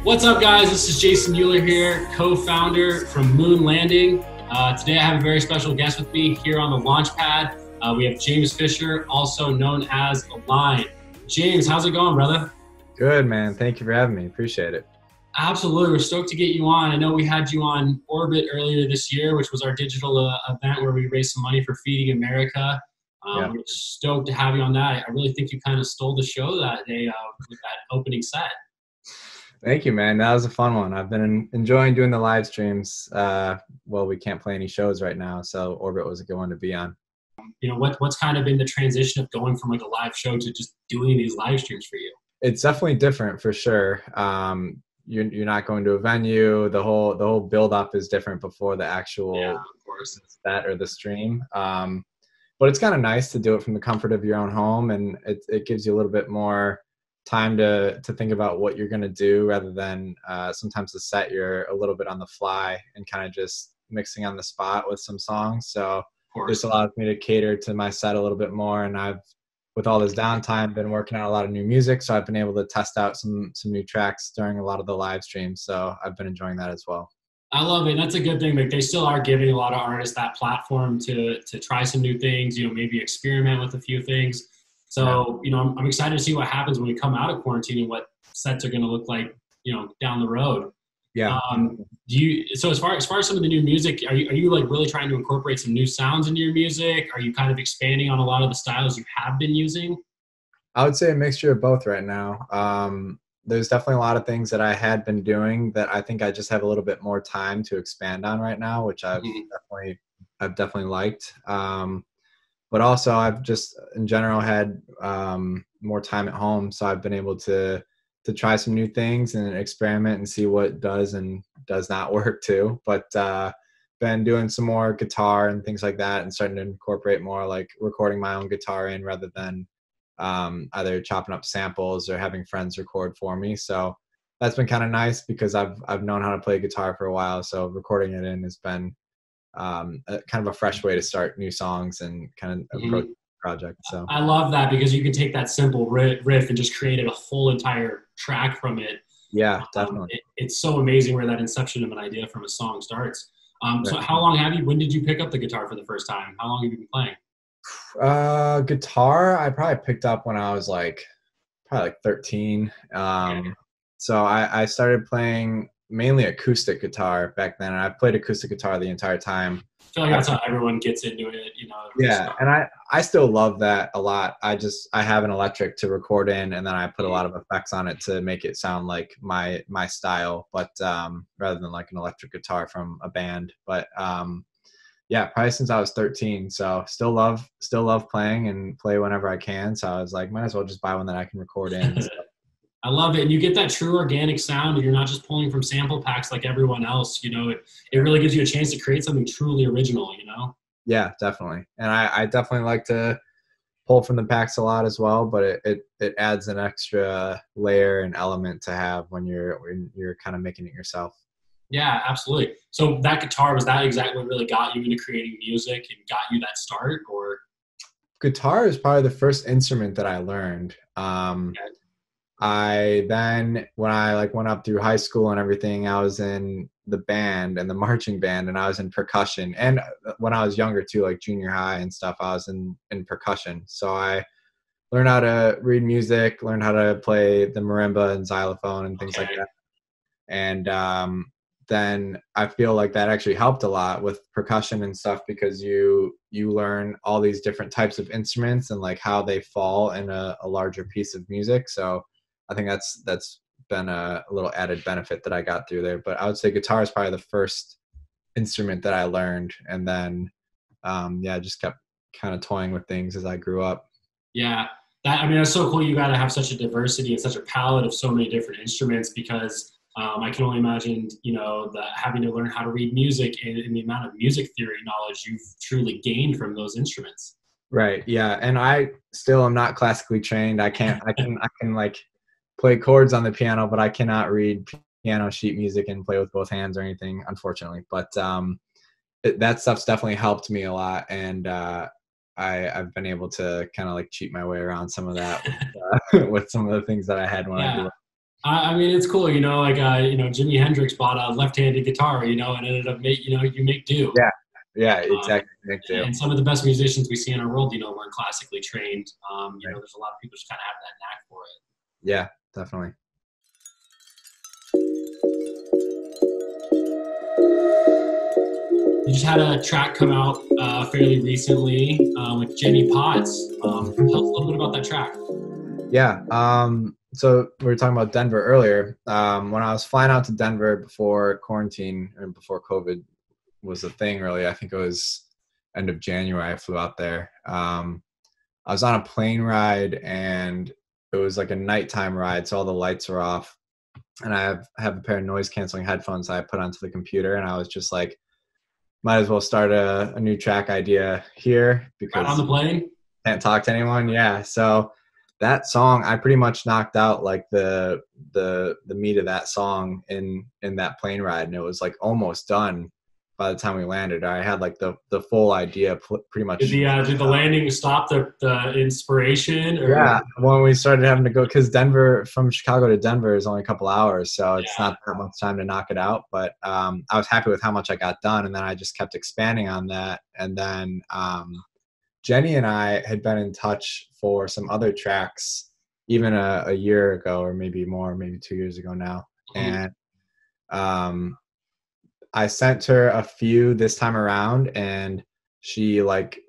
What's up, guys? This is Jason Euler here, co-founder from Lvnding. Today I have a very special guest with me here on the launch pad. We have James Fisher, also known as Lvnding. James, how's it going, brother? Good, man. Thank you for having me. Appreciate it. Absolutely. We're stoked to get you on. I know we had you on Orbit earlier this year, which was our digital event where we raised some money for Feeding America. We're stoked to have you on that. I really think you kind of stole the show that day with that opening set. Thank you, man. That was a fun one. I've been enjoying doing the live streams. Well, we can't play any shows right now, so Orbit was a good one to be on. You know, what's kind of been the transition of going from like a live show to just doing these live streams for you? It's definitely different for sure. You're not going to a venue. The whole build up is different before the actual of course, set or the stream. But it's kind of nice to do it from the comfort of your own home, and it gives you a little bit more time to think about what you're going to do rather than sometimes the set you're a little bit on the fly and kind of just mixing on the spot with some songs. So this allows me to cater to my set a little bit more, and I've, with all this downtime, been working on a lot of new music, so I've been able to test out some new tracks during a lot of the live streams, so I've been enjoying that as well. I love it. That's a good thing. Like, they still are giving a lot of artists that platform to try some new things, you know, maybe experiment with a few things. So, you know, I'm excited to see what happens when we come out of quarantine and what sets are going to look like, you know, down the road. Yeah. So as far as some of the new music, are you like really trying to incorporate some new sounds into your music? Are you kind of expanding on a lot of the styles you have been using? I would say a mixture of both right now. There's definitely a lot of things that I had been doing that I think I just have a little bit more time to expand on right now, which I've definitely liked. But also I've just in general had more time at home, so I've been able to try some new things and experiment and see what does and does not work too. But been doing some more guitar and things like that, and starting to incorporate more like recording my own guitar in rather than either chopping up samples or having friends record for me. So that's been kind of nice because I've known how to play guitar for a while, so recording it in has been kind of a fresh way to start new songs and kind of approach the project. So I love that because you can take that simple riff and just create a whole entire track from it. Yeah, definitely. It's so amazing where that inception of an idea from a song starts. So how long when did you pick up the guitar for the first time? How long have you been playing? Guitar, I probably picked up when I was probably 13. So I started playing mainly acoustic guitar back then, and I've played acoustic guitar the entire time. I feel like that's how everyone gets into it, you know. Yeah, and I still love that a lot. I have an electric to record in, and then I put a lot of effects on it to make it sound like my style, but rather than like an electric guitar from a band. But yeah, probably since I was 13. So still love playing and play whenever I can. So I was like, might as well just buy one that I can record in. So. I love it. And you get that true organic sound, and you're not just pulling from sample packs like everyone else. You know, it really gives you a chance to create something truly original, you know? Yeah, definitely. And I definitely like to pull from the packs a lot as well, but it adds an extra layer and element to have when you're kind of making it yourself. Yeah, absolutely. So that guitar, was that exactly what really got you into creating music and got you that start, or? Guitar is probably the first instrument that I learned. I then, when I went up through high school and everything, I was in the band and the marching band, and I was in percussion. And when I was younger too, like junior high and stuff, I was in percussion. So I learned how to read music, learned how to play the marimba and xylophone and things like that. And then I feel like that actually helped a lot with percussion and stuff, because you learn all these different types of instruments and like how they fall in a larger piece of music. So I think that's been a little added benefit that I got through there. But I would say guitar is probably the first instrument that I learned, and then I just kept kind of toying with things as I grew up. Yeah, that's so cool. You got to have such a diversity and such a palette of so many different instruments, because I can only imagine, you know, having to learn how to read music and the amount of music theory knowledge you've truly gained from those instruments. Right. Yeah. And I still am not classically trained. I can like play chords on the piano, but I cannot read piano sheet music and play with both hands or anything, unfortunately. But that stuff's definitely helped me a lot, and I've been able to kind of like cheat my way around some of that with some of the things that I had when I Yeah. grew up. I mean, it's cool, like, Jimi Hendrix bought a left-handed guitar, and ended up you make do. Yeah, yeah, Um, exactly. Me too. and some of the best musicians we see in our world, weren't classically trained. Right. There's a lot of people just kind of have that knack for it. Yeah, definitely. You just had a track come out fairly recently with Jenny Potts. Tell us a little bit about that track. Yeah. So we were talking about Denver earlier. When I was flying out to Denver before quarantine and before COVID was a thing, really, I think it was end of January. I flew out there. I was on a plane ride, and it was like a nighttime ride, so all the lights were off. And I have a pair of noise canceling headphones I put onto the computer, and I was just like, might as well start a new track idea here Right on because the plane. can't talk to anyone. Yeah. So that song, I pretty much knocked out like the meat of that song in that plane ride, and it was like almost done by the time we landed. I had like the full idea pretty much. Did the landing stop the inspiration? Or? Yeah, when we started having to go, because Denver, from Chicago to Denver is only a couple hours, so it's not that much time to knock it out. But I was happy with how much I got done, and then I just kept expanding on that. And then Jenny and I had been in touch for some other tracks even a year ago, or maybe more, maybe 2 years ago now. And I sent her a few this time around, and she like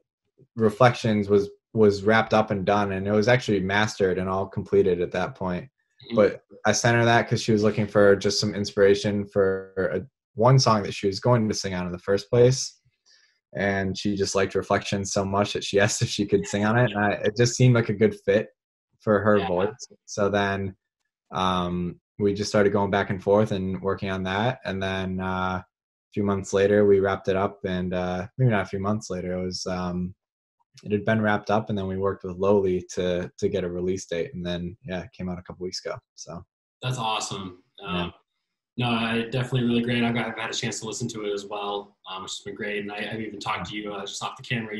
Reflections was wrapped up and done, and it was actually mastered and all completed at that point. But I sent her that because she was looking for just some inspiration for one song that she was going to sing on in the first place. And she just liked Reflections so much that she asked if she could sing on it. And it just seemed like a good fit for her voice. So then we just started going back and forth and working on that. And then a few months later, we wrapped it up. And maybe not a few months later, it had been wrapped up. And then we worked with Lowly to get a release date. And then, it came out a couple weeks ago. So that's awesome. No, definitely really great. I've had a chance to listen to it as well, which has been great. And I've even talked to you just off the camera,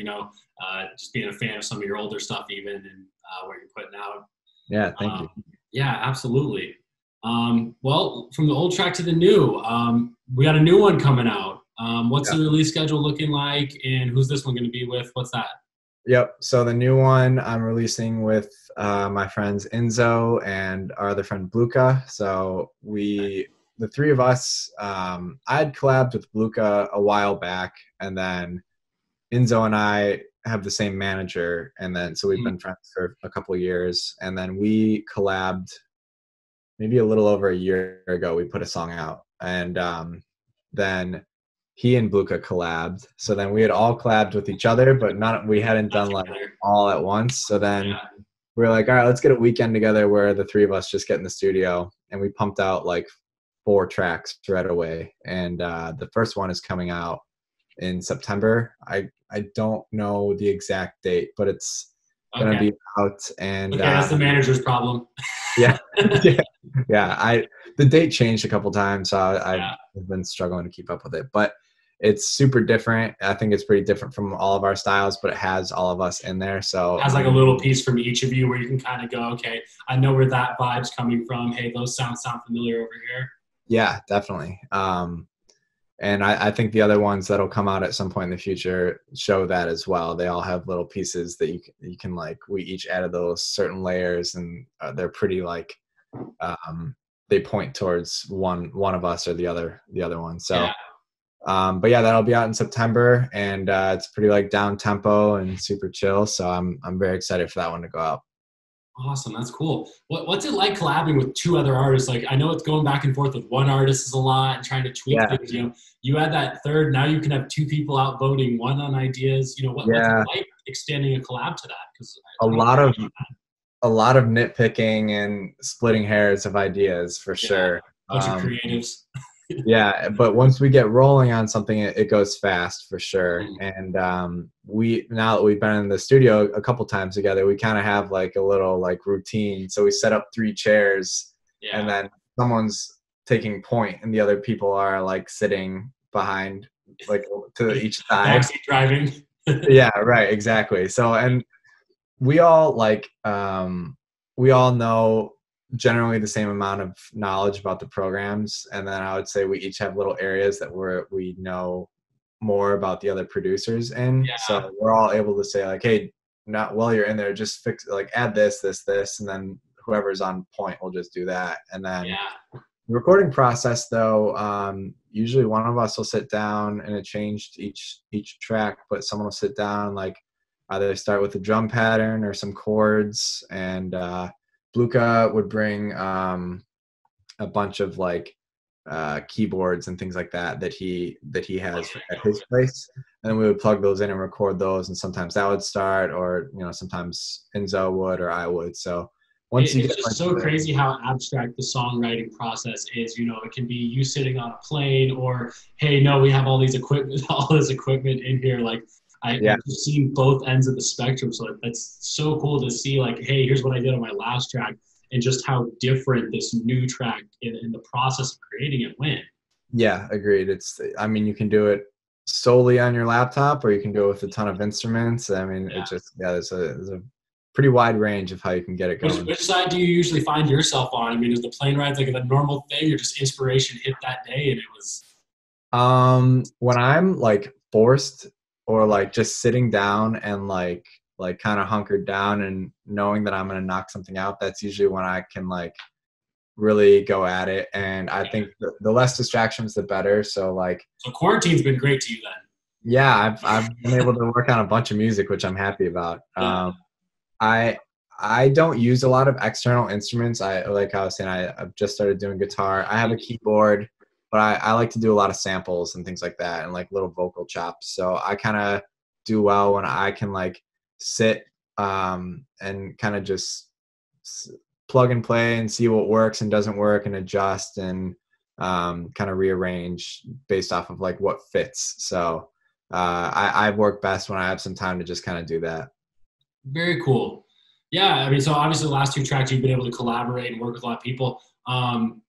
just being a fan of some of your older stuff even, and what you're putting out. Yeah, thank you. Yeah, absolutely. Well, from the old track to the new, we got a new one coming out. What's the release schedule looking like, and who's this one going to be with? What's that? Yep. So the new one I'm releasing with my friends Enzo and our other friend Bluka. So the three of us, I had collabed with Bluka a while back, and then Enzo and I have the same manager, and then so we've been friends for a couple of years, and then we collabed maybe a little over a year ago. We put a song out, and then he and Bluka collabed. So then we had all collabed with each other, but we hadn't done like all at once. So then we were like, all right, let's get a weekend together where the three of us just get in the studio, and we pumped out like 4 tracks right away. And the first one is coming out in September. I don't know the exact date, but it's gonna be out. And that's the manager's problem. Yeah. The date changed a couple times, so I've been struggling to keep up with it. But it's super different. I think it's pretty different from all of our styles, but it has all of us in there. So it has like a little piece from each of you where you can kind of go, okay, I know where that vibe's coming from. Hey, those sound familiar over here. Yeah, definitely. And I think the other ones that'll come out at some point in the future show that as well. They all have little pieces that you can like, we each added those certain layers, and they're pretty like, they point towards one of us or the other one. So, but yeah, that'll be out in September, and it's pretty like down tempo and super chill. So I'm very excited for that one to go out. Awesome. That's cool. What's it like collabing with 2 other artists? Like, I know it's going back and forth with one artist is a lot and trying to tweak things. You add that third, now you can have 2 people out voting, one on ideas. What's it like extending a collab to that? Because a lot of nitpicking and splitting hairs of ideas for sure. Bunch of creatives. Yeah, but once we get rolling on something, it goes fast for sure. And now that we've been in the studio a couple times together, we kind of have like a little like routine. So we set up 3 chairs, and then someone's taking point, and the other people are like sitting behind like to each side. Backseat driving. Yeah, right, exactly. So, and we all like we all know generally the same amount of knowledge about the programs, and then I would say we each have little areas that we know more about the other producers in. Yeah. So we're all able to say like, hey, not while you're in there, just fix, like, add this, and then whoever's on point will just do that. And then Yeah. the recording process, though, usually one of us will sit down, and it changed each track, but someone will sit down, like either start with a drum pattern or some chords, and Bluka would bring a bunch of like keyboards and things like that he has at his place, and then we would plug those in and record those, and sometimes that would start, or sometimes Enzo would or I would. So once you It's get just so crazy how abstract the songwriting process is. It can be you sitting on a plane, or hey, no, we have all this equipment in here. Like I've just seen both ends of the spectrum. So that's so cool to see. Like, hey, here's what I did on my last track, and just how different this new track in the process of creating it went. Yeah, agreed. You can do it solely on your laptop, or you can do it with a ton of instruments. It just, there's a pretty wide range of how you can get it going. Which side do you usually find yourself on? Is the plane rides like a normal thing, or just inspiration hit that day and it was? When I'm like forced, or like just sitting down and like kind of hunkered down and knowing that I'm gonna knock something out, that's usually when I can like really go at it. And I think the less distractions, the better. So Quarantine's been great to you then. Yeah, I've been able to work on a bunch of music, which I'm happy about. Yeah. I don't use a lot of external instruments. Like I was saying, I've just started doing guitar. I have a keyboard, but I like to do a lot of samples and things like that, and like little vocal chops. So I kind of do well when I can like sit and kind of just plug and play and see what works and doesn't work, and adjust and kind of rearrange based off of like what fits. So I work best when I have some time to just kind of do that. Very cool. Yeah, so obviously the last two tracks you've been able to collaborate and work with a lot of people.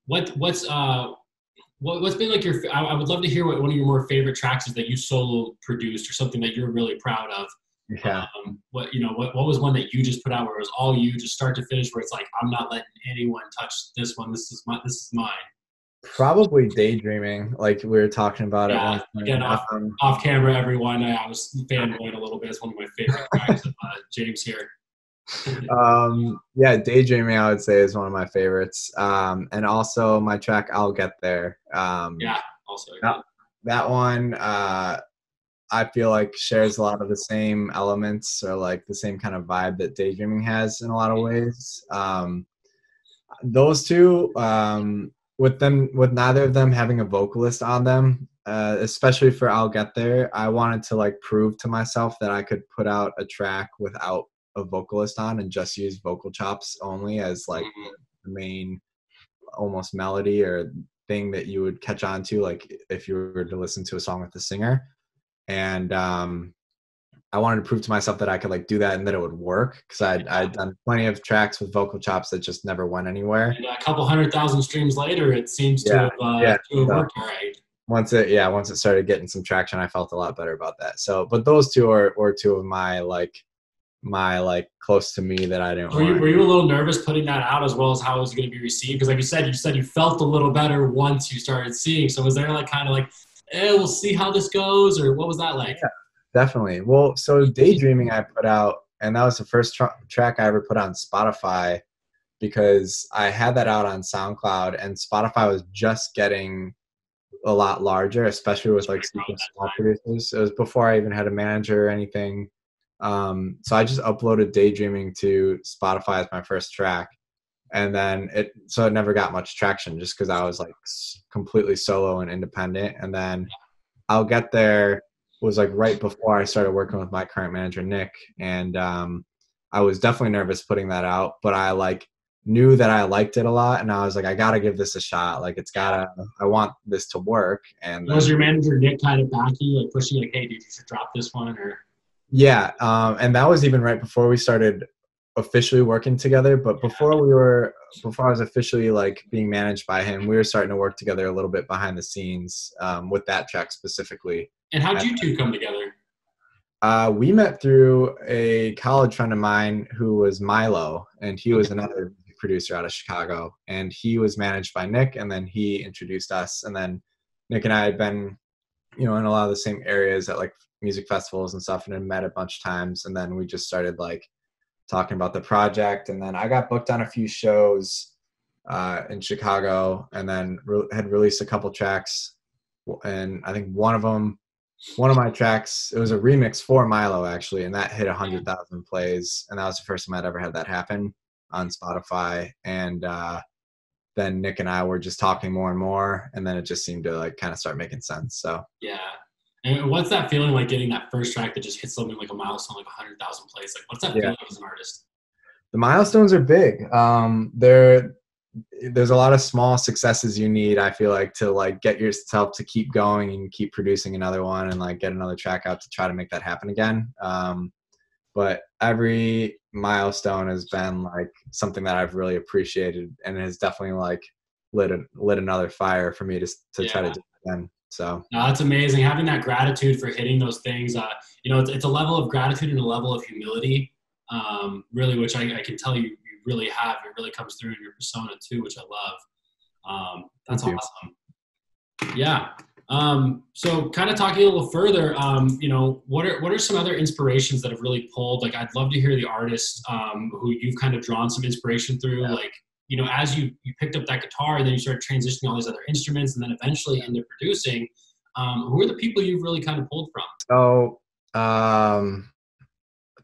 What's been like I would love to hear what one of your more favorite tracks is that you solo produced, or something that you're really proud of. Yeah. What was one that you just put out where it was all you, just start to finish, where it's like, I'm not letting anyone touch this one. This is mine. Probably Daydreaming, like we were talking about it once. Again, off camera, everyone. I was fanboying a little bit. It's one of my favorite tracks of James here. Yeah, Daydreaming, I would say, is one of my favorites. And also my track I'll Get There. Also that one I feel like shares a lot of the same elements, or like the same kind of vibe that Daydreaming has in a lot of ways. Those two, with neither of them having a vocalist on them, especially for I'll Get There, I wanted to like prove to myself that I could put out a track without a vocalist on and just use vocal chops only as like the main almost melody or thing that you would catch on to, like if you were to listen to a song with the singer. And I wanted to prove to myself that I could like do that and that it would work, because I'd done plenty of tracks with vocal chops that just never went anywhere. And a couple 100,000 streams later, it seems to have worked all right. Once it started getting some traction, I felt a lot better about that. So, but those two are two of my close to me that I didn't. Were you a little nervous putting that out, as well as how it was going to be received? Because like you said you felt a little better once you started seeing. So was there like kind of like, we'll see how this goes, or what was that like? Yeah, definitely. Well, so Daydreaming I put out, and that was the first track I ever put on Spotify, because I had that out on SoundCloud, and Spotify was just getting a lot larger, especially with like super small producers. It was before I even had a manager or anything. So I just uploaded Daydreaming to Spotify as my first track, and then it never got much traction, just because I was like completely solo and independent. And then I'll Get There was like right before I started working with my current manager, Nick, and I was definitely nervous putting that out, but I like knew that I liked it a lot, and I was like, I gotta give this a shot. Like I want this to work. And was your manager Nick kind of backing you, like pushing you, like, hey dude, you should drop this one? Or yeah, and that was even right before we started officially working together, but before I was officially like being managed by him, we were starting to work together a little bit behind the scenes with that track specifically. And how'd you two come together? We met through a college friend of mine who was Milo, and he was another producer out of Chicago, and he was managed by Nick, and then he introduced us, and then Nick and I had been, in a lot of the same areas at like music festivals and stuff, and had met a bunch of times, and then we just started like talking about the project, and then I got booked on a few shows in Chicago, and then had released a couple tracks, and I think one of my tracks, it was a remix for Milo actually, and that hit 100,000 plays, and that was the first time I'd ever had that happen on Spotify. And then Nick and I were just talking more and more, and then it just seemed to like kind of start making sense. So yeah. And what's that feeling like, getting that first track that just hits something like a milestone, like 100,000 plays? Like, what's that feeling as an artist? The milestones are big. There's a lot of small successes you need, I feel like, to like get yourself to keep going and keep producing another one and like get another track out to try to make that happen again. But every milestone has been like something that I've really appreciated, and it has definitely like lit another fire for me to try to do it again. So no, that's amazing. Having that gratitude for hitting those things, it's a level of gratitude and a level of humility, really, which I can tell you really have. It really comes through in your persona too, which I love. That's awesome. Yeah. So kind of talking a little further, what are some other inspirations that have really pulled? Like, I'd love to hear the artists who you've kind of drawn some inspiration through. Yeah. Like, as you picked up that guitar and then you started transitioning all these other instruments and then eventually into producing, who are the people you've really kind of pulled from? So,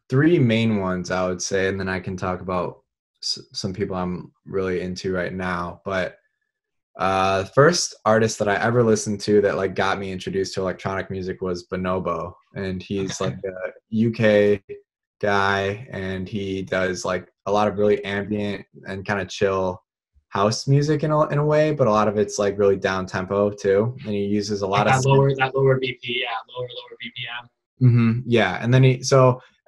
three main ones I would say, and then I can talk about some people I'm really into right now. But the first artist that I ever listened to that like got me introduced to electronic music was Bonobo, and he's like a UK guy, and he does like a lot of really ambient and kind of chill house music in a way, but a lot of it's like really down tempo too, and he uses a lot of lower BP, lower BPM. Mm-hmm. Yeah, and then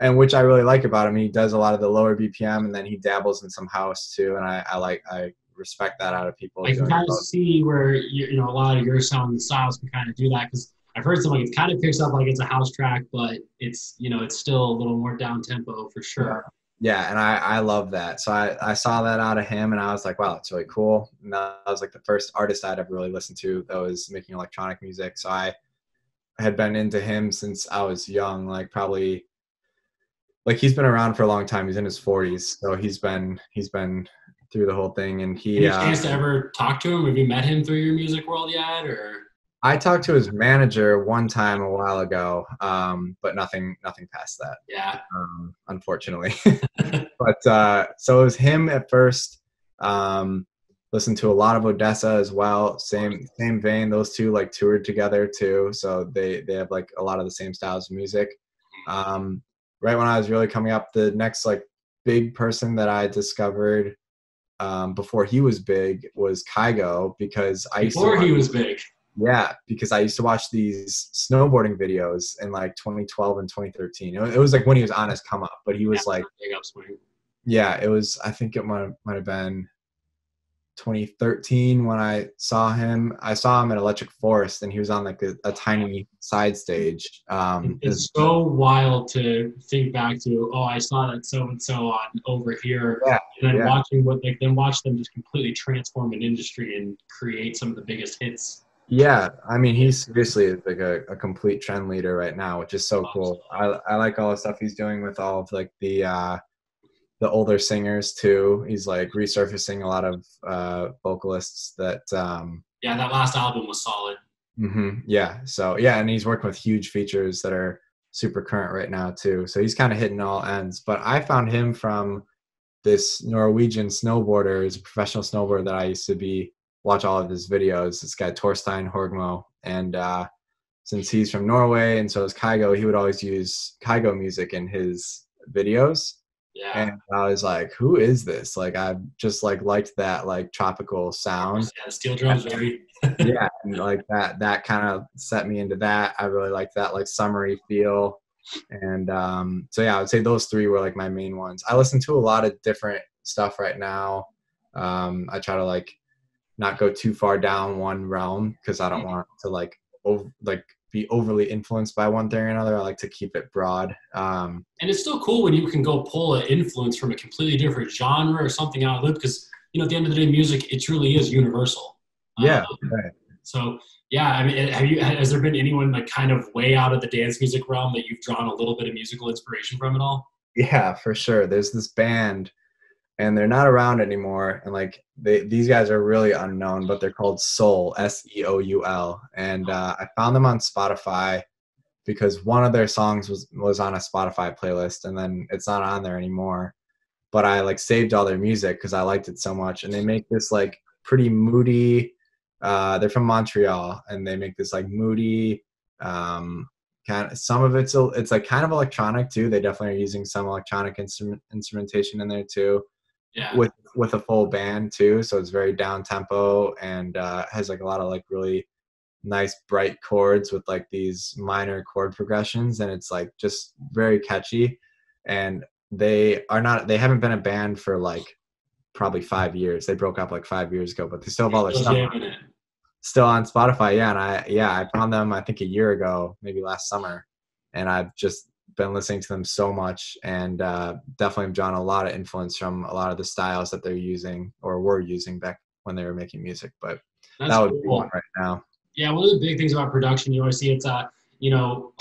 and which I really like about him, he does a lot of the lower BPM, and then he dabbles in some house too, and I respect that out of people. I can kind of see where a lot of your sound and styles can kind of do that, because I've heard some like it kind of picks up like it's a house track, but it's it's still a little more down tempo for sure. Yeah, and I love that. So I saw that out of him, and I was like, wow, that's really cool. And that was like the first artist I'd ever really listened to that was making electronic music. So I had been into him since I was young, like probably like he's been around for a long time. He's in his 40s, so he's been through the whole thing. And he any chance to ever talk to him? Have you met him through your music world yet? Or I talked to his manager one time a while ago, but nothing past that. Yeah. Unfortunately. But so it was him at first. Listened to a lot of Odessa as well. Same vein. Those two like toured together too, so they have like a lot of the same styles of music. Right when I was really coming up, the next like big person that I discovered before he was big was Kygo, because he was big. Yeah, because I used to watch these snowboarding videos in like 2012 and 2013. It was like when he was on his come up, but he was like big upswing. Yeah, it was. I think it might have been 2013 when I saw him. I saw him at Electric Forest, and he was on like a tiny side stage. It's so wild to think back to. Oh, I saw that so and so on over here, and then watch them just completely transform an industry and create some of the biggest hits. Yeah, I mean, he's seriously like a complete trend leader right now, which is so cool. I like all the stuff he's doing with all of like the older singers too. He's like resurfacing a lot of vocalists that that last album was solid. Mm-hmm. Yeah, so yeah, and he's working with huge features that are super current right now too, so he's kind of hitting all ends. But I found him from this Norwegian snowboarder. He's a professional snowboarder that I used to watch all of his videos, this guy Torstein Horgmo, and since he's from Norway and so is Kygo, he would always use Kygo music in his videos. Yeah. And I was like, who is this? Like, I just like liked that like tropical sound. Yeah, steel drums, baby. Yeah, and like that kind of set me into that. I really liked that like summery feel. And so yeah, I would say those three were like my main ones. I listen to a lot of different stuff right now. I try to like not go too far down one realm because I don't want to like be overly influenced by one thing or another. I like to keep it broad. And it's still cool when you can go pull an influence from a completely different genre or something out of it, because at the end of the day, music, it truly is universal. Yeah, right. So yeah, I mean, has there been anyone like kind of way out of the dance music realm that you've drawn a little bit of musical inspiration from at all? Yeah, for sure. There's this band and they're not around anymore. And like these guys are really unknown, but they're called Soul, Seoul. And I found them on Spotify because one of their songs was on a Spotify playlist, and then it's not on there anymore. But I like saved all their music because I liked it so much. And they make this like pretty moody. They're from Montreal, and they make this like moody. Kind of, some of it's like kind of electronic too. They definitely are using some electronic instrumentation in there too, Yeah. with a full band too. So it's very down tempo and has like a lot of like really nice bright chords with like these minor chord progressions, and it's like just very catchy. And they haven't been a band for like probably 5 years. They broke up like 5 years ago, but they still have all their stuff still on Spotify. Yeah, and I found them I think a year ago, maybe last summer, and I've just been listening to them so much, and definitely drawn a lot of influence from a lot of the styles that they're using or were using back when they were making music. But That's that would be cool. one right now. Yeah, one of the big things about production, I see it's a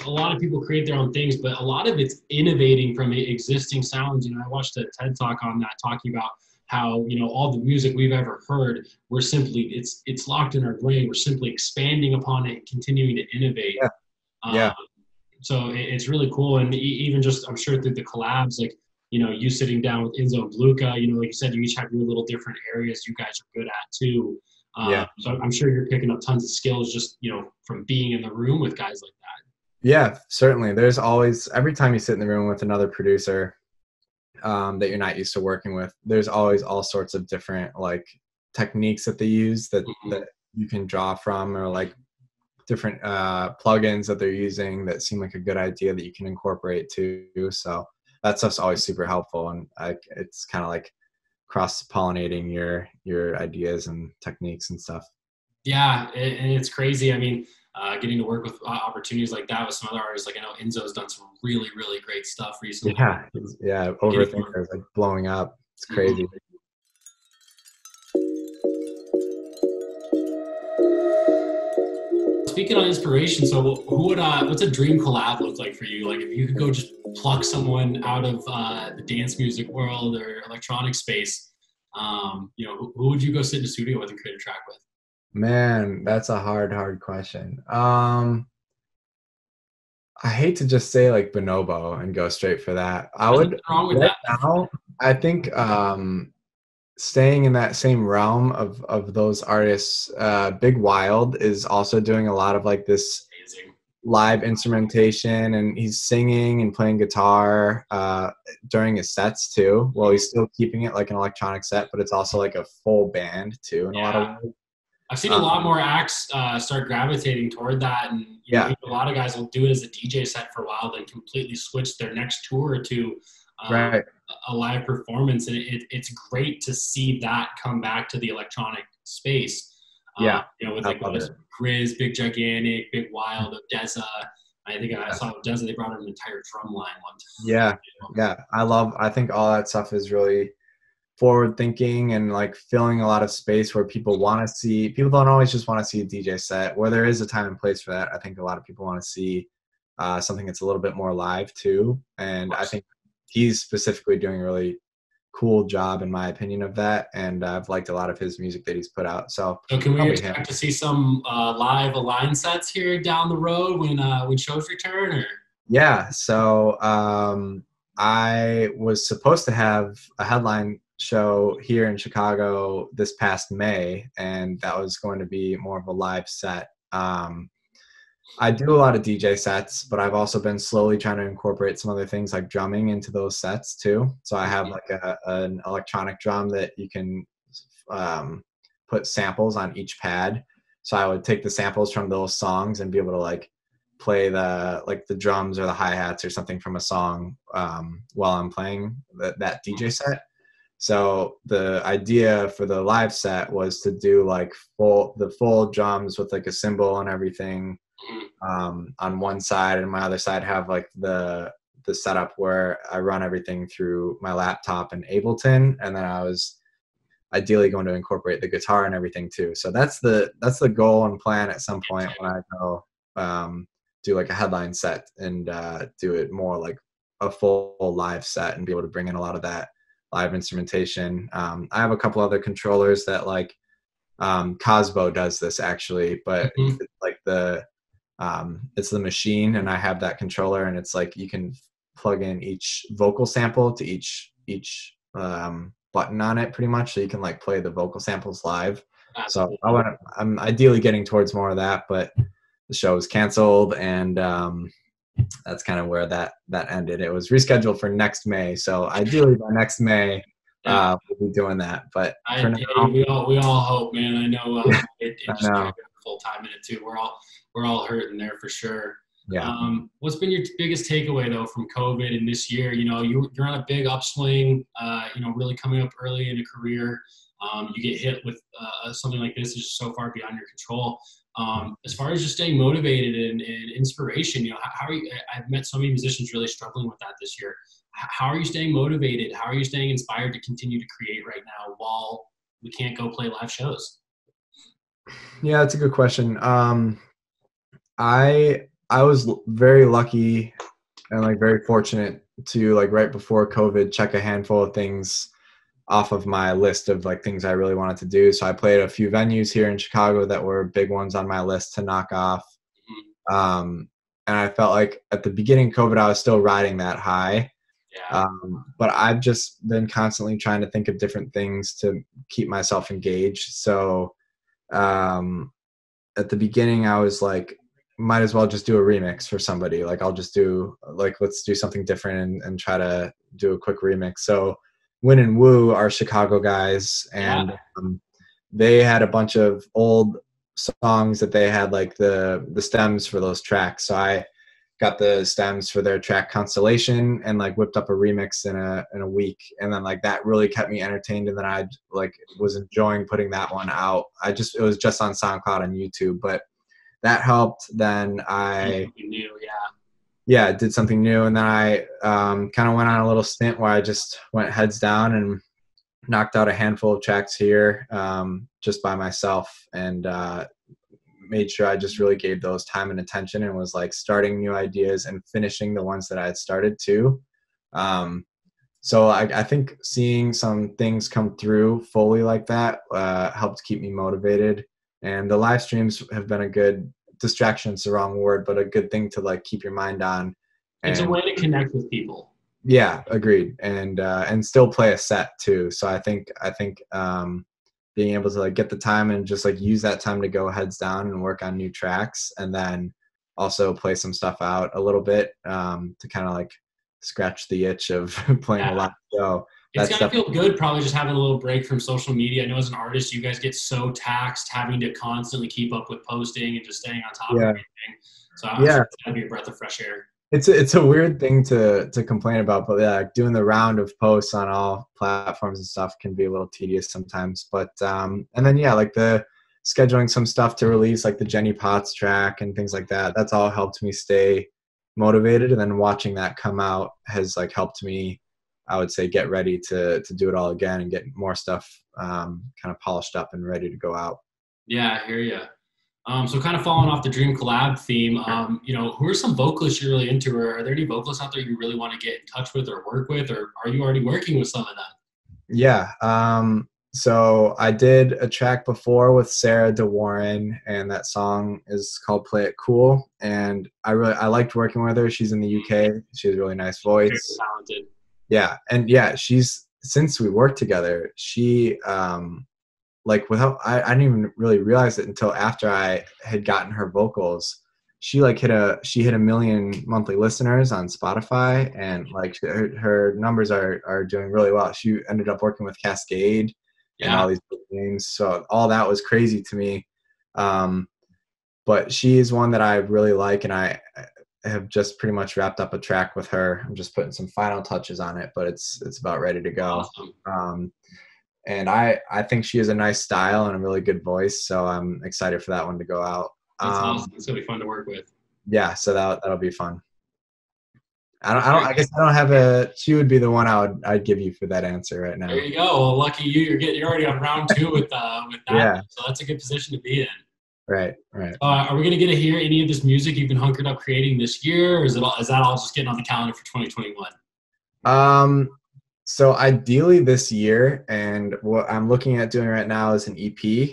lot of people create their own things, but a lot of it's innovating from existing sounds. I watched a TED talk on that, talking about how all the music we've ever heard, we're simply it's locked in our brain. We're simply expanding upon it, and continuing to innovate. Yeah. Yeah. So it's really cool, and even just I'm sure through the collabs, like you sitting down with Enzo and Bluca, like you said, you each have your little different areas you guys are good at too. Yeah. So I'm sure you're picking up tons of skills just from being in the room with guys like that. Yeah, certainly. There's always, every time you sit in the room with another producer that you're not used to working with, there's always all sorts of different like techniques that they use that you can draw from, or like different plugins that they're using that seem like a good idea that you can incorporate too. So that stuff's always super helpful, and it's kind of like cross-pollinating your ideas and techniques and stuff. Yeah, and it's crazy. I mean, getting to work with opportunities like that with some other artists. Like I know Enzo's done some really, really great stuff recently. Yeah. Overthinkers like blowing up. It's crazy. Speaking on inspiration, so what's a dream collab look like for you? Like if you could go just pluck someone out of the dance music world or electronic space, who would you go sit in the studio with and create a track with? Man, that's a hard question. I hate to just say like Bonobo and go straight for that. What's wrong with that? Now, I think staying in that same realm of those artists, Big Wild is also doing a lot of like this live instrumentation, and he's singing and playing guitar during his sets too. Well, he's still keeping it like an electronic set, but it's also like a full band too in a lot of ways. I've seen a lot more acts start gravitating toward that, and a lot of guys will do it as a DJ set for a while, then completely switch their next tour to a live performance, and it's great to see that come back to the electronic space. With like Grizz, Big Gigantic, Big Wild, Odessa. I think I saw Odessa, they brought in an entire drum line one time. Yeah. I think all that stuff is really forward thinking and like filling a lot of space where people don't always just want to see a DJ set, where there is a time and place for that. I think a lot of people want to see something that's a little bit more live too. And I think he's specifically doing a really cool job in my opinion of that. And I've liked a lot of his music that he's put out. So can we expect to see some live Align sets here down the road when shows return? Or? Yeah. So I was supposed to have a headline show here in Chicago this past May, and that was going to be more of a live set. I do a lot of DJ sets, but I've also been slowly trying to incorporate some other things like drumming into those sets too. So I have like an electronic drum that you can put samples on each pad. So I would take the samples from those songs and be able to like play the drums or the hi-hats or something from a song while I'm playing that DJ set. So the idea for the live set was to do like the full drums with like a cymbal and everything on one side, and my other side have like the setup where I run everything through my laptop in Ableton, and then I was ideally going to incorporate the guitar and everything too. So that's the goal and plan at some point when I go do like a headline set and do it more like a full live set and be able to bring in a lot of that live instrumentation. I have a couple other controllers that like Cosmo does this actually, but it's like it's the machine, and I have that controller, and it's like you can plug in each vocal sample to each button on it pretty much, so you can like play the vocal samples live. So I'm ideally getting towards more of that, but the show was canceled, and that's kind of where that ended. It was rescheduled for next May, so ideally by next May we'll be doing that. But for now, we all hope, man. I know it just full time in it too. We're all hurting there for sure. Yeah. What's been your biggest takeaway though from COVID and this year? You know, you're on a big upswing. You know, really coming up early in a career. You get hit with something like this is just so far beyond your control. As far as just staying motivated and inspiration, you know, how are you? I've met so many musicians really struggling with that this year. How are you staying motivated? How are you staying inspired to continue to create right now while we can't go play live shows? Yeah, that's a good question. I was very lucky and like very fortunate to like right before COVID check a handful of things off of my list of like things I really wanted to do. So I played a few venues here in Chicago that were big ones on my list to knock off. And I felt like at the beginning of COVID, I was still riding that high. Yeah. But I've just been constantly trying to think of different things to keep myself engaged. So at the beginning, I was like, might as well just do a remix for somebody. Like I'll just do like, let's do something different and try to do a quick remix. So Win and Woo are Chicago guys, and they had a bunch of old songs that they had like the stems for those tracks. So I got the stems for their track Constellation and like whipped up a remix in a week, and then like that really kept me entertained, and then I like was enjoying putting that one out. It was just on SoundCloud and YouTube, but that helped. Then I did something new, and then I kind of went on a little stint where I just went heads down and knocked out a handful of tracks here just by myself, and made sure I just really gave those time and attention, and was like starting new ideas and finishing the ones that I had started too. So I think seeing some things come through fully like that helped keep me motivated. And the live streams have been a good distraction. It's the wrong word, but a good thing to like keep your mind on. It's a way to connect with people. Yeah, agreed. And still play a set too. So I think being able to like get the time and just like use that time to go heads down and work on new tracks, and then also play some stuff out a little bit to kind of like scratch the itch of playing a live show. It's got to feel good probably just having a little break from social media. I know as an artist, you guys get so taxed having to constantly keep up with posting and just staying on top of everything. So it's got to be a breath of fresh air. It's a weird thing to complain about, but yeah, doing the round of posts on all platforms and stuff can be a little tedious sometimes. But and then like the scheduling some stuff to release, like the Jenny Potts track and things like that. That's all helped me stay motivated, and then watching that come out has like helped me, I would say, get ready to do it all again and get more stuff kind of polished up and ready to go out. Yeah, I hear you. So kind of following off the Dream Collab theme, you know, who are some vocalists you're really into, or are there any vocalists out there you really want to get in touch with or work with, or are you already working with some of them? Yeah. So I did a track before with Sarah DeWarren, and that song is called Play It Cool. And I liked working with her. She's in the UK. She has a really nice voice. Very talented. Yeah. And since we worked together, she, I didn't even really realize it until after I had gotten her vocals. She hit a million monthly listeners on Spotify, and like her numbers are doing really well. She ended up working with Cascade and all these big names. So all that was crazy to me. but she is one that I really like, and I have just pretty much wrapped up a track with her. I'm just putting some final touches on it, but it's about ready to go. Awesome. And I think she has a nice style and a really good voice, so I'm excited for that one to go out. That's awesome. It's gonna be fun to work with. Yeah, so that'll be fun. I guess I don't have a. She would be the one I'd give you for that answer right now. There you go. Well, lucky you. You're already on round 2 with that. Yeah. So that's a good position to be in. Right. Are we gonna get to hear any of this music you've been hunkered up creating this year, or is that all just getting on the calendar for 2021? So ideally this year, and what I'm looking at doing right now is an EP.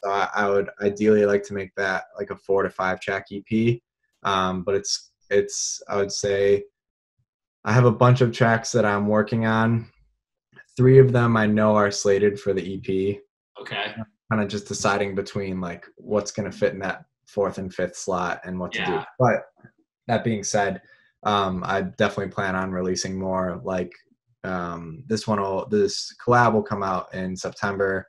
So I would ideally like to make that like a 4 to 5 track EP. But it's I would say I have a bunch of tracks that I'm working on. 3 of them I know are slated for the EP. Okay. Kind of just deciding between like what's going to fit in that 4th and 5th slot and what to do. But that being said, I definitely plan on releasing more. Like this collab will come out in September,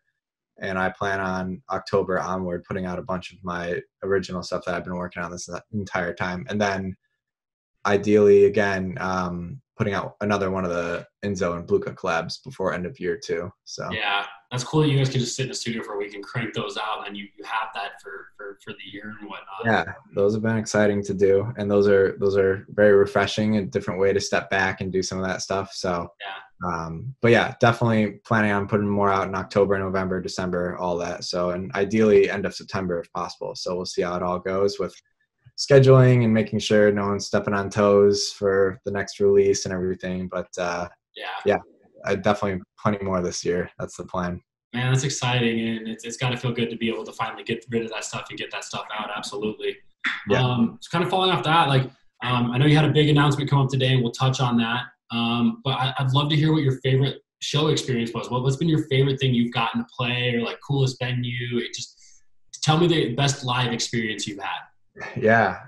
and I plan on October onward putting out a bunch of my original stuff that I've been working on this entire time, and then ideally again putting out another one of the Enzo and Bluka collabs before end of year too. So yeah, that's cool that you guys can just sit in the studio for a week and crank those out, and then you have that for the year and whatnot. Yeah, those have been exciting to do, and those are very refreshing, a different way to step back and do some of that stuff. So but yeah, definitely planning on putting more out in October, November, December, all that. So, and ideally end of September if possible. So we'll see how it all goes with scheduling and making sure no one's stepping on toes for the next release and everything. But yeah, I definitely plenty more this year. That's the plan. Man, that's exciting, and it's got to feel good to be able to finally get rid of that stuff and get that stuff out. Absolutely. Yeah. So kind of following off that, like I know you had a big announcement come up today, and we'll touch on that. But I'd love to hear what your favorite show experience was. What's been your favorite thing you've gotten to play, or like coolest venue? Just tell me the best live experience you've had. Yeah.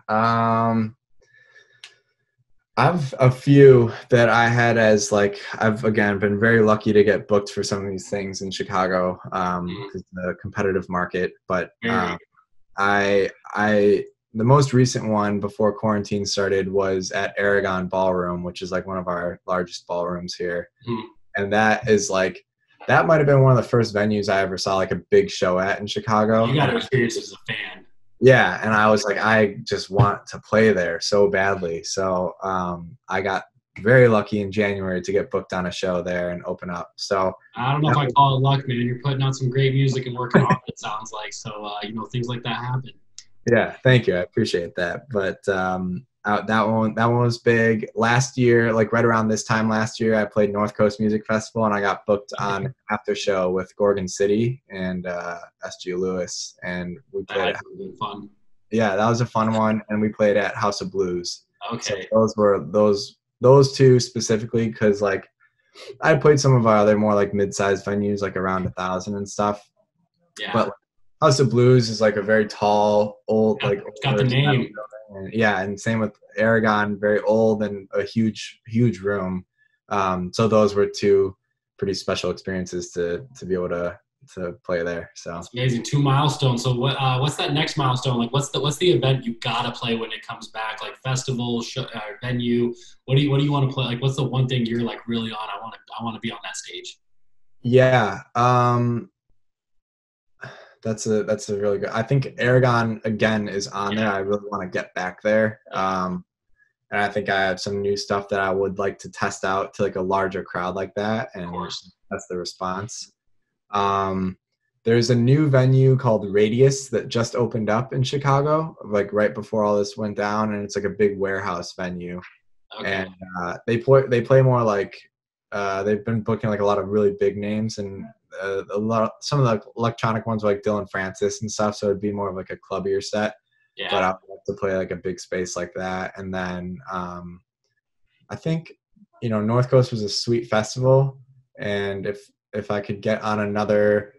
I've a few that I had as like, I've again been very lucky to get booked for some of these things in Chicago because the competitive market. But the most recent one before quarantine started was at Aragon Ballroom, which is like one of our largest ballrooms here. And that is like, that might have been one of the first venues I ever saw like a big show at in Chicago. You got to experience it as a fan. Yeah, and I was like, I just want to play there so badly. So I got very lucky in January to get booked on a show there and open up. So I don't know if I call it luck, man. You're putting out some great music and working on it, sounds like. So, things like that happen. Yeah, thank you. I appreciate that. But that one was big. Last year, like right around this time last year, I played North Coast Music Festival, and I got booked on after show with Gorgon City and SG Lewis, and we played. That was fun. Yeah, that was a fun one, and we played at House of Blues. Okay. So those were those two specifically because like I played some of our other more like mid-sized venues like around 1,000 and stuff. Yeah. But House of Blues is like a very tall, old, like it's got the name. And, yeah, and same with Aragon, very old and a huge room. So those were two pretty special experiences to be able to play there. So that's amazing. 2 milestones. So what's that next milestone? Like what's the event you gotta play when it comes back? Like festival, show, venue. What do you want to play? Like what's the one thing you're like really on? I want to be on that stage. Yeah. That's a really good. I think Aragon again is on there. I really want to get back there. And I think I have some new stuff that I would like to test out to like a larger crowd like that. And that's the response. There's a new venue called Radius that just opened up in Chicago, like right before all this went down, and it's like a big warehouse venue. Okay. And they play more like they've been booking like a lot of really big names and some of the electronic ones like Dylan Francis and stuff. So it'd be more of like a clubbier set. Yeah. But I'd like to play like a big space like that. And then I think North Coast was a sweet festival, and if I could get on another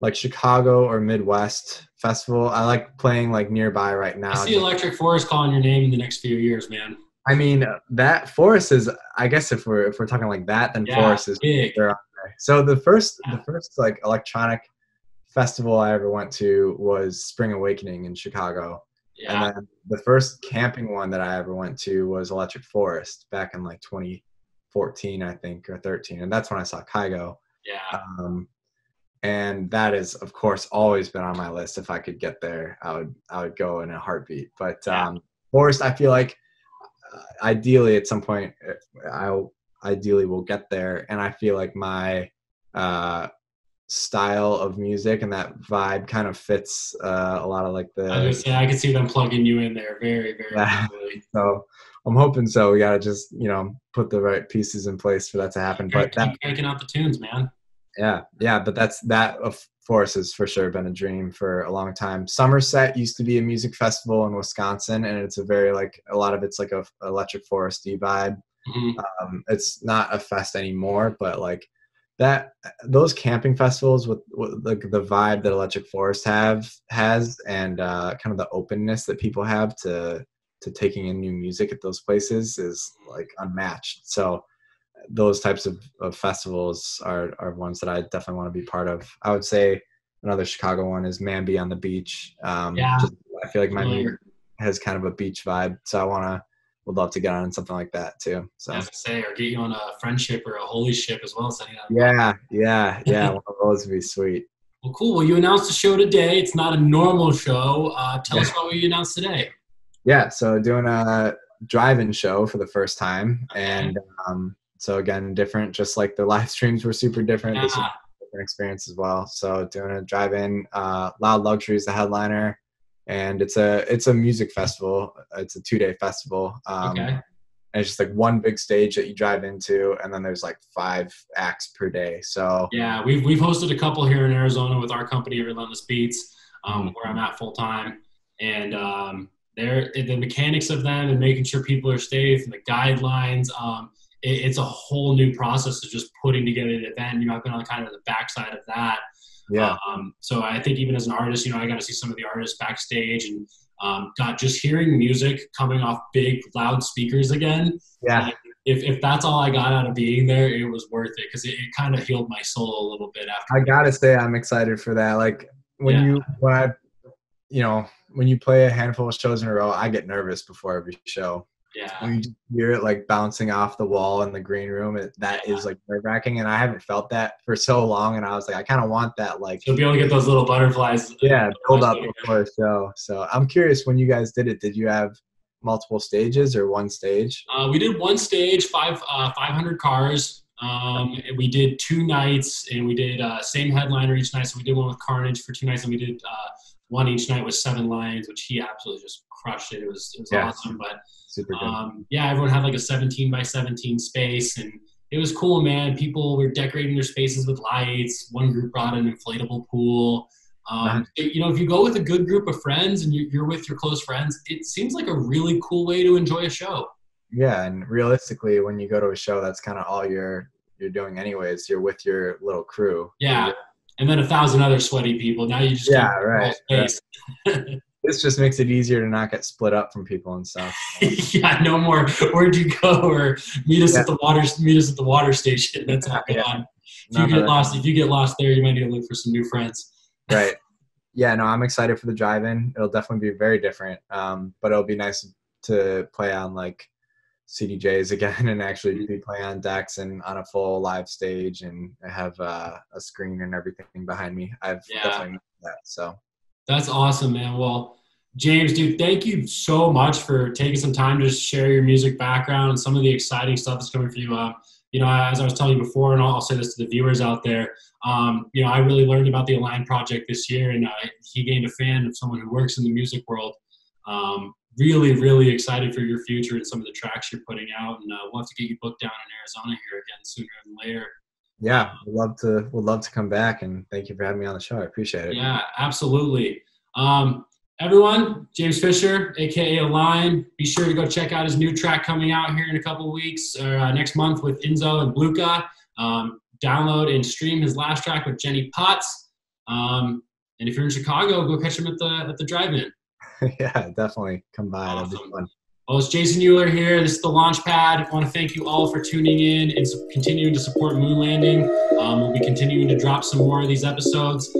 like Chicago or Midwest festival, I like playing like nearby right now. I see Electric Forest calling your name in the next few years, man. I mean, that Forest is, I guess if we're talking like that, then Forest is big. So the first like electronic festival I ever went to was Spring Awakening in Chicago. Yeah. And then the first camping one that I ever went to was Electric Forest back in like 2014, I think, or 13. And that's when I saw Kygo. Yeah. And that is, of course, always been on my list. If I could get there, I would go in a heartbeat. But Forest, I feel like ideally at some point I ideally will get there. And I feel like my style of music and that vibe kind of fits a lot of like the. I was gonna say, I could see them plugging you in there very, very easily. So I'm hoping so. We gotta just put the right pieces in place for that to happen. But keep cranking out the tunes, man. Yeah. But that of course has for sure been a dream for a long time. Somerset used to be a music festival in Wisconsin, and it's a very like a lot of it's like a Electric Forest-y vibe. Mm-hmm. It's not a fest anymore, but like. Those camping festivals with like the vibe that Electric Forest has and kind of the openness that people have to taking in new music at those places is like unmatched. So those types of festivals are ones that I definitely want to be part of. I would say another Chicago one is Manby on the Beach. I feel like my music has kind of a beach vibe, so would love to get on something like that too. So as I say, or get you on a friendship or a holy ship as well. Yeah. One of those would be sweet. Well, cool. Well, you announced the show today. It's not a normal show. Tell us about what you announced today. Yeah, so doing a drive-in show for the first time, and so again, different. Just like the live streams were super different. This was a different experience as well. So doing a drive-in, Loud Luxury is the headliner. And it's a music festival. It's a 2-day festival. And it's just like one big stage that you drive into, and then there's like 5 acts per day. So yeah, we've hosted a couple here in Arizona with our company, Relentless Beats, where I'm at full time, and the mechanics of them and making sure people are safe and the guidelines. It's a whole new process of just putting together an event. I've been on kind of the backside of that. Yeah. So I think even as an artist, I got to see some of the artists backstage and got just hearing music coming off big, loud speakers again. Yeah. If that's all I got out of being there, it was worth it because it kind of healed my soul a little bit after. I got to say I'm excited for that. Like when you play a handful of shows in a row, I get nervous before every show. Yeah. When you just hear it like bouncing off the wall in the green room, that is like nerve-wracking, and I haven't felt that for so long. And I was like, I kind of want that. Like, you'll be able to get those little butterflies. Yeah, build up before a show. So I'm curious, when you guys did it, did you have multiple stages or one stage? We did one stage, 500 cars. We did 2 nights, and we did same headliner each night. So we did one with Carnage for 2 nights, and we did one each night with 7 Lions, which he absolutely just crushed it. It was awesome. But everyone had like a 17 by 17 space, and it was cool, man. People were decorating their spaces with lights. One group brought an inflatable pool. If you go with a good group of friends and you're with your close friends, it seems like a really cool way to enjoy a show. Yeah, and realistically, when you go to a show, that's kind of all you're doing anyways. You're with your little crew. Yeah, and then 1,000 other sweaty people. Now you just space. Right. This just makes it easier to not get split up from people and stuff. Yeah, no more. Where'd you go? Or meet us at the water station. That's all gone. If you get lost there, you might need to look for some new friends. Right. Yeah. No, I'm excited for the drive-in. It'll definitely be very different. But it'll be nice to play on like CDJs again and actually be playing on decks and on a full live stage and have a screen and everything behind me. I've definitely missed that. So. That's awesome, man. Well, James, dude, thank you so much for taking some time to share your music background and some of the exciting stuff that's coming for you. As I was telling you before, and I'll say this to the viewers out there, I really learned about the Align project this year, and he gained a fan of someone who works in the music world. Really, really excited for your future and some of the tracks you're putting out, and we'll have to get you booked down in Arizona here again sooner than later. Yeah, would love to come back, and thank you for having me on the show. I appreciate it. Yeah, absolutely. Everyone, James Fisher, aka Align. Be sure to go check out his new track coming out here in a couple of weeks or next month with Enzo and Bluka. Download and stream his last track with Jenny Potts. And if you're in Chicago, go catch him at the drive-in. Yeah, definitely come by. Awesome. That'd be fun. Well, it's Jason Euler here. This is the Launchpad. I want to thank you all for tuning in and continuing to support Moon Landing. We'll be continuing to drop some more of these episodes.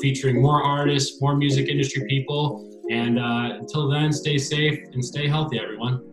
featuring more artists, more music industry people. And until then, stay safe and stay healthy, everyone.